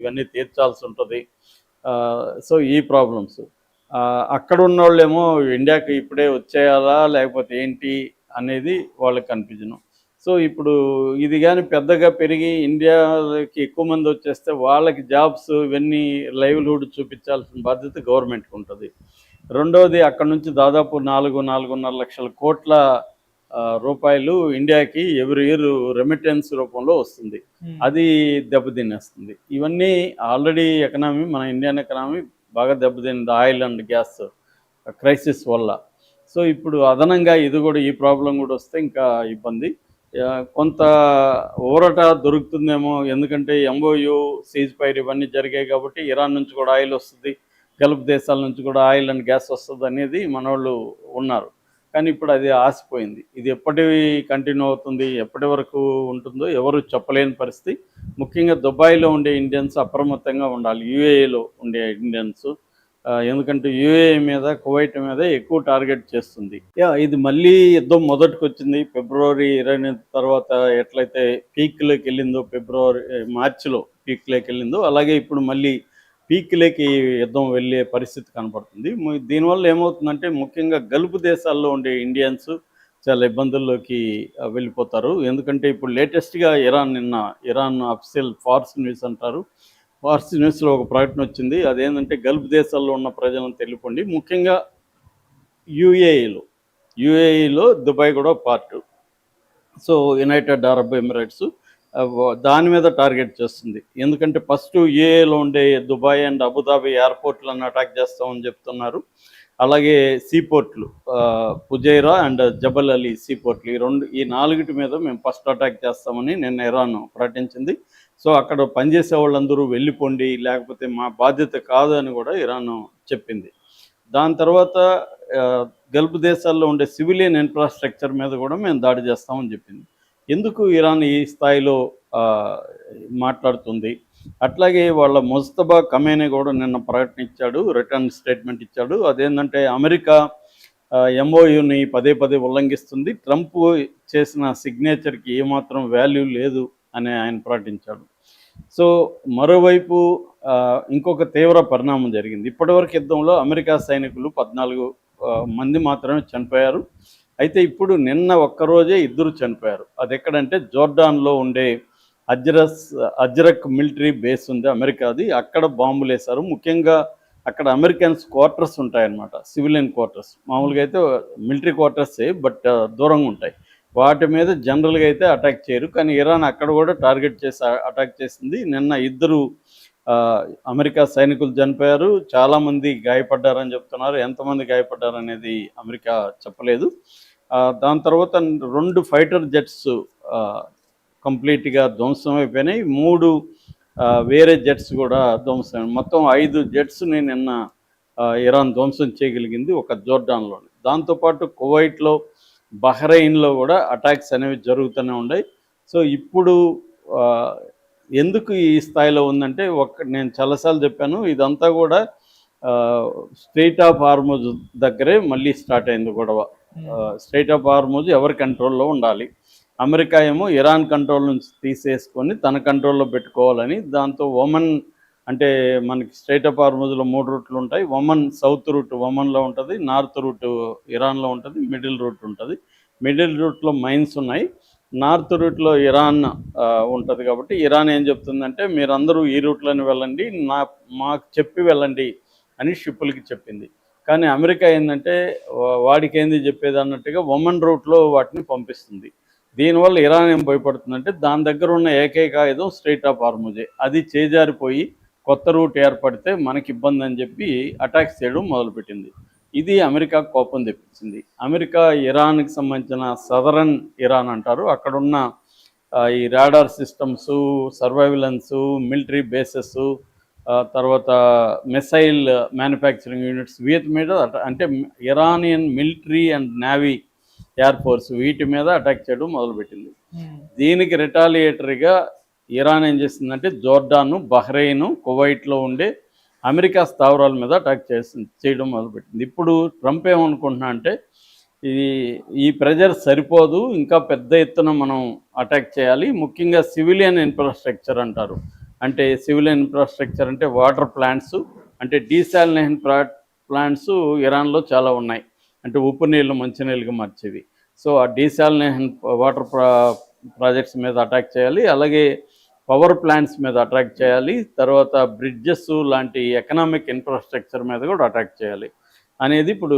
ఇవన్నీ తీర్చాల్సి ఉంటుంది. సో ఈ ప్రాబ్లమ్స్ అక్కడ ఉన్నోళ్ళేమో ఇండియాకి ఇప్పుడే వచ్చేయాలా లేకపోతే ఏంటి అనేది వాళ్ళకి కన్ఫ్యూజను. సో ఇప్పుడు ఇది కానీ పెద్దగా పెరిగి ఇండియాకి ఎక్కువ మంది వచ్చేస్తే వాళ్ళకి జాబ్స్ ఇవన్నీ లైవ్లీహుడ్ చూపించాల్సిన బాధ్యత గవర్నమెంట్కి ఉంటుంది. రెండవది అక్కడ నుంచి దాదాపు 4-4.5 లక్షల కోట్ల రూపాయలు ఇండియాకి ఎవ్రీ ఇయర్ రెమిటెన్స్ రూపంలో వస్తుంది. అది దెబ్బతినేస్తుంది. ఇవన్నీ ఆల్రెడీ ఎకనామీ మన ఇండియన్ ఎకనామీ బాగా దెబ్బతింది ఆయిల్ అండ్ గ్యాస్ క్రైసిస్ వల్ల. సో ఇప్పుడు అదనంగా ఇది కూడా ఈ ప్రాబ్లం కూడా వస్తే ఇంకా ఇబ్బంది. కొంత ఊరట దొరుకుతుందేమో, ఎందుకంటే ఎంఓయూ సీజ్ ఫైర్ ఇవన్నీ జరిగాయి కాబట్టి ఇరాన్ నుంచి కూడా ఆయిల్ వస్తుంది, గల్ఫ్ దేశాల నుంచి కూడా ఆయిల్ అండ్ గ్యాస్ వస్తుంది అనేది మనోళ్ళు ఉన్నారు. కానీ ఇప్పుడు అది ఆసిపోయింది. ఇది ఎప్పటి కంటిన్యూ అవుతుంది, ఎప్పటి వరకు ఉంటుందో ఎవరు చెప్పలేని పరిస్థితి. ముఖ్యంగా దుబాయ్లో ఉండే ఇండియన్స్ అప్రమత్తంగా ఉండాలి, యూఏఈలో ఉండే ఇండియన్స్. ఎందుకంటే యూఏఈ మీద కువైట్ మీద ఎక్కువ టార్గెట్ చేస్తుంది. ఇది మళ్ళీ యుద్ధం మొదటికి వచ్చింది ఫిబ్రవరి 29 తర్వాత. ఎట్లయితే పీక్లోకి వెళ్ళిందో మార్చిలో పీక్లోకి వెళ్ళిందో అలాగే ఇప్పుడు మళ్ళీ పీక్లోకి యుద్ధం వెళ్ళే పరిస్థితి కనపడుతుంది. దీనివల్ల ఏమవుతుందంటే ముఖ్యంగా గల్ఫ్ దేశాల్లో ఉండే ఇండియన్స్ చాలా ఇబ్బందుల్లోకి వెళ్ళిపోతారు. ఎందుకంటే ఇప్పుడు లేటెస్ట్గా ఇరాన్ అఫీషియల్ ఫార్స్ న్యూస్ అంటారు, ఫార్స్ న్యూస్లో ఒక ప్రకటన వచ్చింది. అదేంటంటే గల్ఫ్ దేశాల్లో ఉన్న ప్రజలను తెలిపండి, ముఖ్యంగా యూఏఈలో దుబాయ్ కూడా part. So United Arab Emirates దాని మీద టార్గెట్ చేస్తుంది. ఎందుకంటే ఫస్ట్ యూఏలో ఉండే దుబాయ్ అండ్ అబుదాబి ఎయిర్పోర్ట్లను అటాక్ చేస్తామని చెప్తున్నారు. అలాగే సీపోర్ట్లు ఫుజైరా అండ్ జబల్ అలీ సీపోర్ట్లు, ఈ నాలుగిటి మీద మేము ఫస్ట్ అటాక్ చేస్తామని నిన్న ఇరాన్ ప్రకటించింది. సో అక్కడ పనిచేసే వాళ్ళందరూ వెళ్ళిపోండి, లేకపోతే మా బాధ్యత కాదు అని కూడా ఇరాన్ చెప్పింది. దాని తర్వాత గల్ఫ్ దేశాల్లో ఉండే సివిలియన్ ఇన్ఫ్రాస్ట్రక్చర్ మీద కూడా మేము దాడి చేస్తామని చెప్పింది. ఎందుకు ఇరాన్ ఈ స్థాయిలో మాట్లాడుతుంది? అట్లాగే వాళ్ళ ముస్తబా ఖమేనీ కూడా నిన్న ప్రకటన ఇచ్చాడు, రిటర్న్ స్టేట్మెంట్ ఇచ్చాడు. అదేంటంటే అమెరికా ఎంఓయూని పదే ఉల్లంఘిస్తుంది, ట్రంప్ చేసిన సిగ్నేచర్కి ఏమాత్రం వాల్యూ లేదు అని ఆయన ప్రకటించాడు. సో మరోవైపు ఇంకొక తీవ్ర పరిణామం జరిగింది. ఇప్పటివరకు యుద్ధంలో అమెరికా సైనికులు 14 మంది మాత్రమే చనిపోయారు. అయితే ఇప్పుడు నిన్న ఒక్కరోజే 2 చనిపోయారు. అది ఎక్కడంటే జోర్డాన్లో ఉండే అజ్రక్ మిలిటరీ బేస్ ఉంది అమెరికాది, అక్కడ బాంబులు వేశారు. ముఖ్యంగా అక్కడ అమెరికన్స్ క్వార్టర్స్ ఉంటాయన్నమాట, సివిలియన్ క్వార్టర్స్. మామూలుగా అయితే మిలిటరీ క్వార్టర్సే, బట్ దూరంగా ఉంటాయి. వాటి మీద జనరల్గా అయితే అటాక్ చేయరు, కానీ ఇరాన్ అక్కడ కూడా టార్గెట్ చేసి అటాక్ చేసింది. నిన్న 2 అమెరికా సైనికులు చనిపోయారు, చాలామంది గాయపడ్డారని చెప్తున్నారు. ఎంతమంది గాయపడ్డారు అనేది అమెరికా చెప్పలేదు. దాని తర్వాత 2 ఫైటర్ జెట్స్ కంప్లీట్గా ధ్వంసం అయిపోయినాయి, 3 వేరే జెట్స్ కూడా ధ్వంసం. మొత్తం 5 జెట్స్ని నిన్న ఇరాన్ ధ్వంసం చేయగలిగింది ఒక జోర్డాన్లో. దాంతోపాటు కువైట్లో, బహ్రెయిన్లో కూడా అటాక్స్ అనేవి జరుగుతూనే ఉన్నాయి. సో ఇప్పుడు ఎందుకు ఈ స్థాయిలో ఉందంటే, నేను చాలాసార్లు చెప్పాను, ఇదంతా కూడా స్ట్రెయిట్ ఆఫ్ హార్మూజ్ దగ్గరే మళ్ళీ స్టార్ట్ అయింది గొడవ. స్ట్రెయిట్ ఆఫ్ హార్మూజ్ ఎవరి కంట్రోల్లో ఉండాలి, అమెరికా ఏమో ఇరాన్ కంట్రోల్ నుంచి తీసేసుకొని తన కంట్రోల్లో పెట్టుకోవాలని. దాంతో ఒమన్, అంటే మనకి స్ట్రెయిట్ ఆఫ్ హార్మూజ్లో 3 రూట్లు ఉంటాయి. ఒమన్ సౌత్ రూట్ ఒమన్లో ఉంటుంది, నార్త్ రూట్ ఇరాన్లో ఉంటుంది, మిడిల్ రూట్ ఉంటుంది. మిడిల్ రూట్లో మైన్స్ ఉన్నాయి, నార్త్ రూట్లో ఇరాన్ ఉంటుంది. కాబట్టి ఇరాన్ ఏం చెప్తుందంటే మీరందరూ ఈ రూట్లోనే వెళ్ళండి, మాకు చెప్పి వెళ్ళండి అని షిప్పులకి చెప్పింది. కానీ అమెరికా ఏంటంటే వాడికి ఏంది చెప్పేది అన్నట్టుగా ఒమన్ రూట్లో వాటిని పంపిస్తుంది. దీనివల్ల ఇరాన్ ఏం భయపడుతుందంటే దాని దగ్గర ఉన్న ఏకైక ఆయుధం స్ట్రెయిట్ ఆఫ్ హార్మూజే, అది చేజారిపోయి కొత్త రూట్ ఏర్పడితే మనకి ఇబ్బంది అని చెప్పి అటాక్స్ చేయడం మొదలుపెట్టింది. ఇది అమెరికా కోపం తెప్పించింది. అమెరికా ఇరాన్కి సంబంధించిన సదరన్ ఇరాన్ అంటారు, అక్కడున్న ఈ radar systems, surveillance, military bases, తర్వాత మిసైల్ మ్యానుఫ్యాక్చరింగ్ యూనిట్స్, వీటి మీద అంటే Iranian military and navy, air force, వీటి మీద అటాక్ చేయడం మొదలుపెట్టింది. దీనికి రిటాలియేటరీగా ఇరాన్ ఏం చేసిందంటే జోర్డాను, బహ్రెయిన్, కువైట్లో ఉండే అమెరికా స్థావరాల మీద అటాక్ చేయడం మొదలుపెట్టింది. ఇప్పుడు ట్రంప్ ఏమనుకుంటున్నా అంటే ఈ ప్రెజర్ సరిపోదు, ఇంకా పెద్ద ఎత్తున మనం అటాక్ చేయాలి, ముఖ్యంగా సివిలియన్ ఇన్ఫ్రాస్ట్రక్చర్ అంటారు, అంటే సివిల్ ఇన్ఫ్రాస్ట్రక్చర్ అంటే వాటర్ ప్లాంట్స్, అంటే డీసాలినేషన్ ప్లాంట్స్ ఇరాన్లో చాలా ఉన్నాయి. అంటే ఉప్పు నీళ్ళు మంచినీళ్ళుగా మార్చేవి. సో ఆ డీసాలినేషన్ వాటర్ ప్రాజెక్ట్స్ మీద అటాక్ చేయాలి. అలాగే పవర్ ప్లాంట్స్ మీద అటాక్ చేయాలి. తర్వాత బ్రిడ్జెస్ లాంటి ఎకనామిక్ ఇన్ఫ్రాస్ట్రక్చర్ మీద కూడా అటాక్ చేయాలి అనేది ఇప్పుడు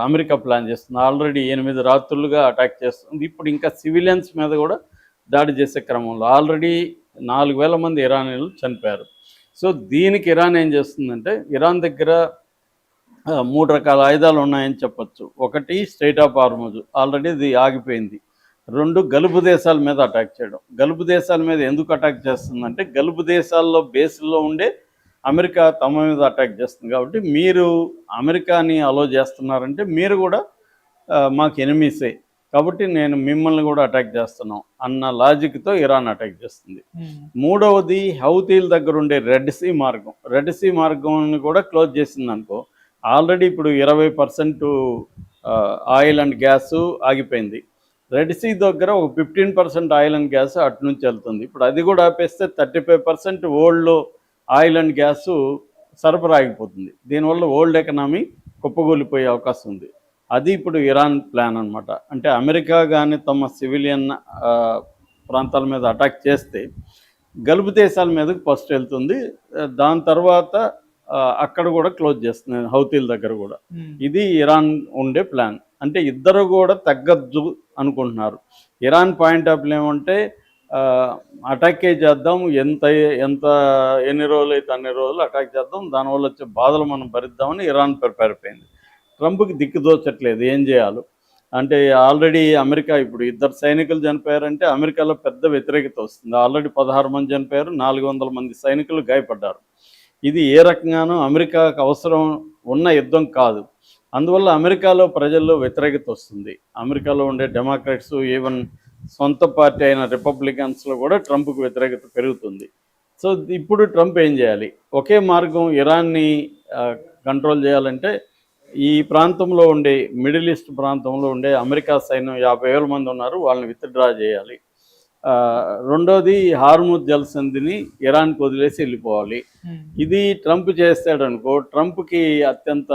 అమెరికా ప్లాన్ చేస్తుంది. ఆల్రెడీ 8 రాత్రులుగా అటాక్ చేస్తుంది. ఇప్పుడు ఇంకా సివిలియన్స్ మీద కూడా దాడి చేసే క్రమంలో ఆల్రెడీ 4,000 మంది ఇరానీలు చనిపోయారు. సో దీనికి ఇరాన్ ఏం చేస్తుందంటే, ఇరాన్ దగ్గర 3 రకాల ఆయుధాలు ఉన్నాయని చెప్పొచ్చు. ఒకటి స్ట్రెయిట్ ఆఫ్ హార్మజ్, ఆల్రెడీ ఇది ఆగిపోయింది. 2 గల్ఫ్ దేశాల మీద అటాక్ చేయడం. గల్ఫ్ దేశాల మీద ఎందుకు అటాక్ చేస్తుందంటే, గల్ఫ్ దేశాల్లో బేస్లో ఉండే అమెరికా తమ మీద అటాక్ చేస్తుంది. కాబట్టి మీరు అమెరికాని అలో చేస్తున్నారంటే మీరు కూడా మాకు ఎనిమీసే, కాబట్టి నేను మిమ్మల్ని కూడా అటాక్ చేస్తున్నాం అన్న లాజిక్తో ఇరాన్ అటాక్ చేస్తుంది. మూడవది హౌతీల దగ్గర ఉండే రెడ్ సీ మార్గంని కూడా క్లోజ్ చేసింది అనుకో. ఆల్రెడీ ఇప్పుడు 20% ఆయిల్ అండ్ గ్యాస్ ఆగిపోయింది. రెడ్ సీ దగ్గర ఒక 15% ఆయిల్ అండ్ గ్యాస్ అటు నుంచి వెళ్తుంది. ఇప్పుడు అది కూడా ఆపేస్తే 35% ఓల్డ్ ఆయిల్ అండ్ గ్యాసు సరఫరా ఆగిపోతుంది. దీనివల్ల ఓల్డ్ ఎకనామీ కుప్పగూలిపోయే అవకాశం ఉంది. అది ఇప్పుడు ఇరాన్ ప్లాన్ అనమాట. అంటే అమెరికా కానీ తమ సివిలియన్ ప్రాంతాల మీద అటాక్ చేస్తే గల్ఫ్ దేశాల మీదకి ఫస్ట్ వెళ్తుంది. దాని తర్వాత అక్కడ కూడా క్లోజ్ చేస్తుంది, హౌతీల దగ్గర కూడా. ఇది ఇరాన్ ఉండే ప్లాన్. అంటే ఇద్దరు కూడా తగ్గద్దు అనుకుంటున్నారు. ఇరాన్ పాయింట్ ఆఫ్ వ్యూ ఏమంటే, అటాకే చేద్దాం, ఎన్ని రోజులు అయితే అన్ని రోజులు అటాక్ చేద్దాం, దానివల్ల వచ్చే బాధలు మనం భరిద్దామని ఇరాన్ ప్రిపేర్ అయిపోయింది. ట్రంప్కి దిక్కుదోచట్లేదు ఏం చేయాలో. అంటే ఆల్రెడీ అమెరికా ఇప్పుడు 2 సైనికులు చనిపోయారంటే అమెరికాలో పెద్ద వ్యతిరేకత వస్తుంది. ఆల్రెడీ 16 మంది చనిపోయారు, 400 మంది సైనికులు గాయపడ్డారు. ఇది ఏ రకంగానూ అమెరికాకు అవసరం ఉన్న యుద్ధం కాదు. అందువల్ల అమెరికాలో ప్రజల్లో వ్యతిరేకత వస్తుంది. అమెరికాలో ఉండే డెమోక్రాట్స్, ఈవెన్ సొంత పార్టీ అయిన రిపబ్లికన్స్లో కూడా ట్రంప్కు వ్యతిరేకత పెరుగుతుంది. సో ఇప్పుడు ట్రంప్ ఏం చేయాలి? ఒకే మార్గం, ఇరాన్ని కంట్రోల్ చేయాలంటే ఈ ప్రాంతంలో ఉండే మిడిల్ ఈస్ట్ ప్రాంతంలో ఉండే అమెరికా సైన్యం 50,000 మంది ఉన్నారు, వాళ్ళని విత్డ్రా చేయాలి. రెండోది హార్ముజ్ జలసంధిని ఇరాన్కి వదిలేసి వెళ్ళిపోవాలి. ఇది ట్రంప్ చేస్తాడనుకో, ట్రంప్కి అత్యంత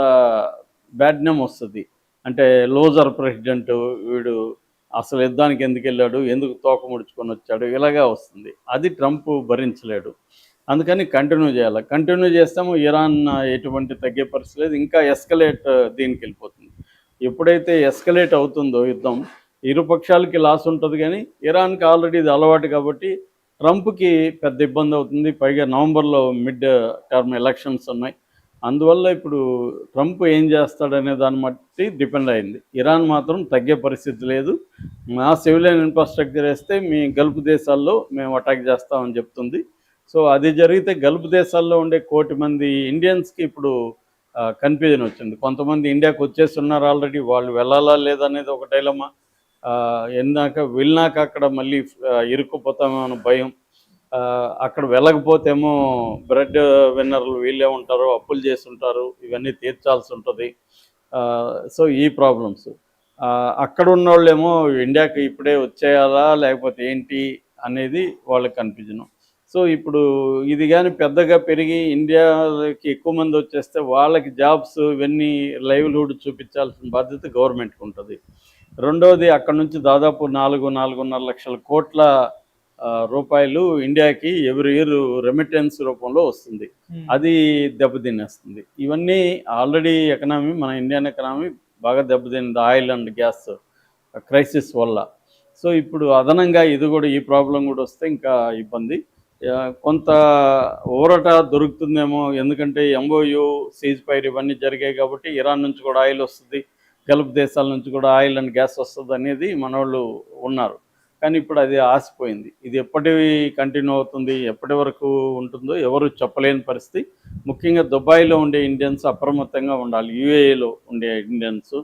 బ్యాడ్ నేమ్ వస్తుంది. అంటే లోజర్ ప్రెసిడెంట్, వీడు అసలు యుద్ధానికి ఎందుకు వెళ్ళాడు, ఎందుకు తోక ముడుచుకొని వచ్చాడు, ఇలాగా వస్తుంది. అది ట్రంప్ భరించలేడు. అందుకని కంటిన్యూ చేస్తాము. ఇరాన్ ఎటువంటి తగ్గే పరిస్థితి లేదు, ఇంకా ఎస్కలేట్ దీనికి వెళ్ళిపోతుంది. ఎప్పుడైతే ఎస్కలేట్ అవుతుందో యుద్ధం, ఇరు పక్షాలకి లాస్ ఉంటుంది. కానీ ఇరాన్కి ఆల్రెడీ ఇది అలవాటు కాబట్టి ట్రంప్కి పెద్ద ఇబ్బంది అవుతుంది. పైగా నవంబర్లో మిడ్ టర్మ్ ఎలక్షన్స్ ఉన్నాయి. అందువల్ల ఇప్పుడు ట్రంప్ ఏం చేస్తాడనే దాన్ని బట్టి డిపెండ్ అయింది. ఇరాన్ మాత్రం తగ్గే పరిస్థితి లేదు. మా సివిలియన్ ఇన్ఫ్రాస్ట్రక్చర్ వేస్తే మీ గల్ఫ్ దేశాల్లో మేము అటాక్ చేస్తామని చెప్తుంది. సో అది జరిగితే గల్ఫ్ దేశాల్లో ఉండే 1 కోటి మంది ఇండియన్స్కి ఇప్పుడు కన్ఫ్యూజన్ వచ్చింది. కొంతమంది ఇండియాకి వచ్చేస్తున్నారు ఆల్రెడీ, వాళ్ళు వెళ్ళాలా లేదనేది ఒక డైలమా. వెళ్ళినాక అక్కడ మళ్ళీ ఇరుక్కుపోతామో అని భయం. అక్కడ వెళ్ళకపోతేమో బ్రెడ్ విన్నర్లు వీళ్ళే ఉంటారు, అప్పులు చేసి ఉంటారు, ఇవన్నీ తీర్చాల్సి ఉంటుంది. సో ఈ ప్రాబ్లమ్స్. అక్కడ ఉన్న వాళ్ళేమో ఇండియాకి ఇప్పుడే వచ్చేయాలా లేకపోతే ఏంటి అనేది వాళ్ళకి కన్ఫ్యూజన్. సో ఇప్పుడు ఇది కానీ పెద్దగా పెరిగి ఇండియాకి ఎక్కువ మంది వచ్చేస్తే వాళ్ళకి జాబ్స్ ఇవన్నీ లైవ్లీహుడ్ చూపించాల్సిన బాధ్యత గవర్నమెంట్కి ఉంటుంది. రెండవది, అక్కడ నుంచి దాదాపు 4-4.5 లక్షల కోట్ల రూపాయలు ఇండియాకి ఎవ్రీ ఇయర్ రెమిటెన్స్ రూపంలో వస్తుంది. అది దెబ్బతినేస్తుంది. ఇవన్నీ ఆల్రెడీ మన ఇండియన్ ఎకనామీ బాగా దెబ్బతింది ఆయిల్ అండ్ గ్యాస్ క్రైసిస్ వల్ల. సో ఇప్పుడు అదనంగా ఇది కూడా, ఈ ప్రాబ్లం కూడా వస్తే ఇంకా ఇబ్బంది. కొంత ఊరట దొరుకుతుందేమో, ఎందుకంటే ఎంఓయూ, సీజ్ ఫైర్ ఇవన్నీ జరిగాయి కాబట్టి ఇరాన్ నుంచి కూడా ఆయిల్ వస్తుంది, గల్ఫ్ దేశాల నుంచి కూడా ఆయిల్ అండ్ గ్యాస్ వస్తుంది అనేది మనోళ్ళు ఉన్నారు. కానీ ఇప్పుడు అది ఆసిపోయింది. ఇది ఎప్పటి కంటిన్యూ అవుతుంది, ఎప్పటి వరకు ఉంటుందో ఎవరు చెప్పలేని పరిస్థితి. ముఖ్యంగా దుబాయ్లో ఉండే ఇండియన్స్ అప్రమత్తంగా ఉండాలి, యూఏఈలో ఉండే ఇండియన్స్.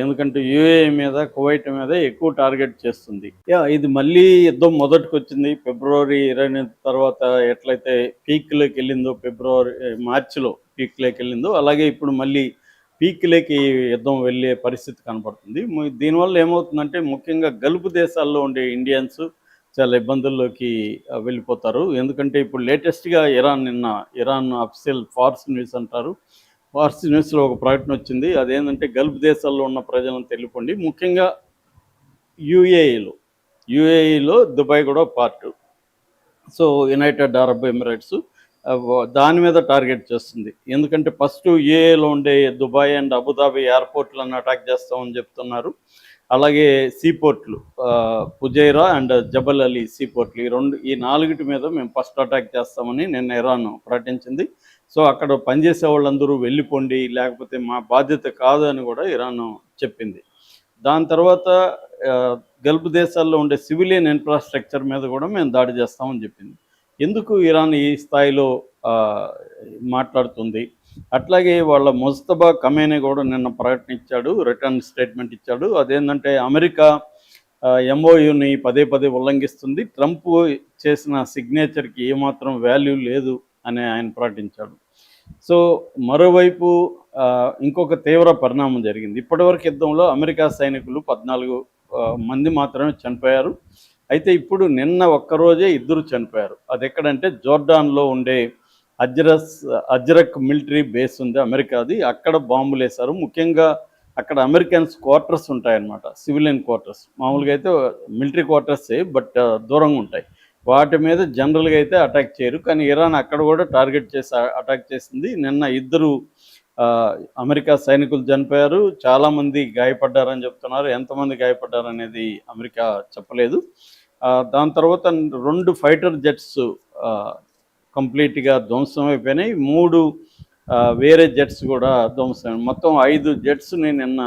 ఎందుకంటే యూఏఈ మీద, కువైట్ మీద ఎక్కువ టార్గెట్ చేస్తుంది. ఇది మళ్ళీ యుద్ధం మొదటికి వచ్చింది ఫిబ్రవరి 29 తర్వాత. ఎట్లయితే పీక్లోకి వెళ్ళిందో మార్చిలో పీక్లోకి వెళ్ళిందో, అలాగే ఇప్పుడు మళ్ళీ పీక్లోకి యుద్ధం వెళ్ళే పరిస్థితి కనపడుతుంది. దీనివల్ల ఏమవుతుందంటే, ముఖ్యంగా గల్ఫ్ దేశాల్లో ఉండే ఇండియన్స్ చాలా ఇబ్బందుల్లోకి వెళ్ళిపోతారు. ఎందుకంటే ఇప్పుడు లేటెస్ట్‌గా ఇరాన్ అఫీషియల్ ఫార్స్ న్యూస్ అంటారు. ఫార్స్ న్యూస్‌లో ఒక ప్రకటన వచ్చింది. అదేంటంటే గల్ఫ్ దేశాల్లో ఉన్న ప్రజలను తెలుపండి. ముఖ్యంగా యూఏఈలో. యూఏఈలో దుబాయ్ కూడా part. So, United Arab Emirates దాని మీద టార్గెట్ చేస్తుంది. ఎందుకంటే ఫస్ట్ యూఏఈలో ఉండే దుబాయ్ అండ్ అబుదాబి ఎయిర్‌పోర్ట్‌లను అటాక్ చేస్తామని చెప్తున్నారు. అలాగే సీపోర్ట్‌లు ఫుజైరా అండ్ జబల్ అలీ సీపోర్ట్‌లు ఈ నాలుగిటి మీద మేము ఫస్ట్ అటాక్ చేస్తామని నిన్న ఇరాన్ ప్రకటించింది. సో, అక్కడ పనిచేసే వాళ్ళందరూ వెళ్ళిపోండి, లేకపోతే మా బాధ్యత కాదు అని కూడా ఇరాన్ చెప్పింది. దాని తర్వాత గల్ఫ్ దేశాల్లో ఉండే సివిలియన్ ఇన్ఫ్రాస్ట్రక్చర్ మీద కూడా మేము దాడి చేస్తామని చెప్పింది. ఎందుకు ఇరాన్ ఈ స్థాయిలో మాట్లాడుతుంది? అట్లాగే వాళ్ళ ముజ్తబా ఖమేనీ కూడా నిన్న ప్రకటన ఇచ్చాడు, రిటర్న్ స్టేట్మెంట్ ఇచ్చాడు. అదేంటంటే అమెరికా ఎంఓయూని పదే పదే ఉల్లంఘిస్తుంది, ట్రంప్ చేసిన సిగ్నేచర్కి ఏమాత్రం వాల్యూ లేదు అని ఆయన ప్రకటించాడు. సో, మరోవైపు ఇంకొక తీవ్ర పరిణామం జరిగింది. ఇప్పటివరకు యుద్ధంలో అమెరికా సైనికులు 14 మంది మాత్రమే చనిపోయారు. అయితే ఇప్పుడు నిన్న ఒక్కరోజే ఇద్దరు చనిపోయారు. అది ఎక్కడంటే జోర్డాన్లో ఉండే అజ్రక్ మిలిటరీ బేస్ ఉంది అమెరికాది. అక్కడ బాంబులేశారు. ముఖ్యంగా అక్కడ అమెరికన్స్ క్వార్టర్స్ ఉంటాయన్నమాట, సివిలియన్ క్వార్టర్స్. మామూలుగా అయితే మిలిటరీ క్వార్టర్సే, బట్ దూరంగా ఉంటాయి. వాటి మీద జనరల్గా అయితే అటాక్ చేయరు, కానీ ఇరాన్ అక్కడ కూడా టార్గెట్ చేసి అటాక్ చేసింది. నిన్న ఇద్దరు అమెరికా సైనికులు చనిపోయారు, చాలామంది గాయపడ్డారని చెప్తున్నారు. ఎంతమంది గాయపడ్డారనేది అమెరికా చెప్పలేదు. దాని తర్వాత 2 ఫైటర్ జెట్స్ కంప్లీట్గా ధ్వంసం అయిపోయినాయి. 3 వేరే జెట్స్ కూడా ధ్వంసం. మొత్తం 5 జెట్స్ని నిన్న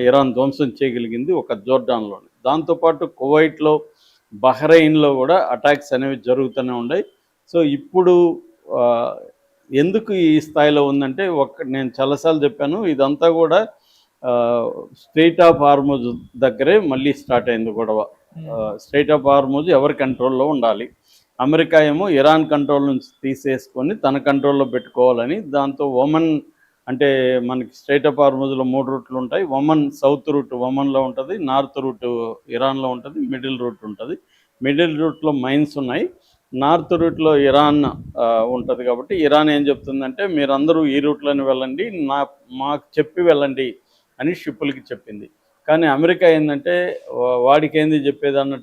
ఇరాన్ ధ్వంసం చేయగలిగింది ఒక జోర్డాన్లో. దాంతోపాటు కువైట్లో, బహ్రెయిన్లో కూడా అటాక్స్ అనేవి జరుగుతూనే ఉన్నాయి. సో, ఇప్పుడు ఎందుకు ఈ స్థాయిలో ఉందంటే, నేను చాలాసార్లు చెప్పాను, ఇదంతా కూడా స్ట్రెయిట్ ఆఫ్ హార్ముజ్ దగ్గరే మళ్ళీ స్టార్ట్ అయింది గొడవ. స్ట్రెయిట్ ఆఫ్ హార్ముజ్ ఎవరి కంట్రోల్లో ఉండాలి? అమెరికా ఏమో ఇరాన్ కంట్రోల్ నుంచి తీసేసుకొని తన కంట్రోల్లో పెట్టుకోవాలని, దాంతో ఒమన్, అంటే మనకి స్ట్రెయిట్ ఆఫ్ హార్ముజ్లో 3 రూట్లు ఉంటాయి. సౌత్ రూట్ ఒమన్లో ఉంటుంది, నార్త్ రూట్ ఇరాన్లో ఉంటుంది, మిడిల్ రూట్ ఉంటుంది. మిడిల్ రూట్లో మైన్స్ ఉన్నాయి, నార్త్ రూట్లో ఇరాన్ ఉంటుంది. కాబట్టి ఇరాన్ ఏం చెప్తుందంటే, మీరందరూ ఈ రూట్లోనే వెళ్ళండి, మాకు చెప్పి వెళ్ళండి అని షిప్పులకి చెప్పింది. కానీ అమెరికా ఏంటంటే, వాడికి ఏంది చెప్పేది అన్నట్టు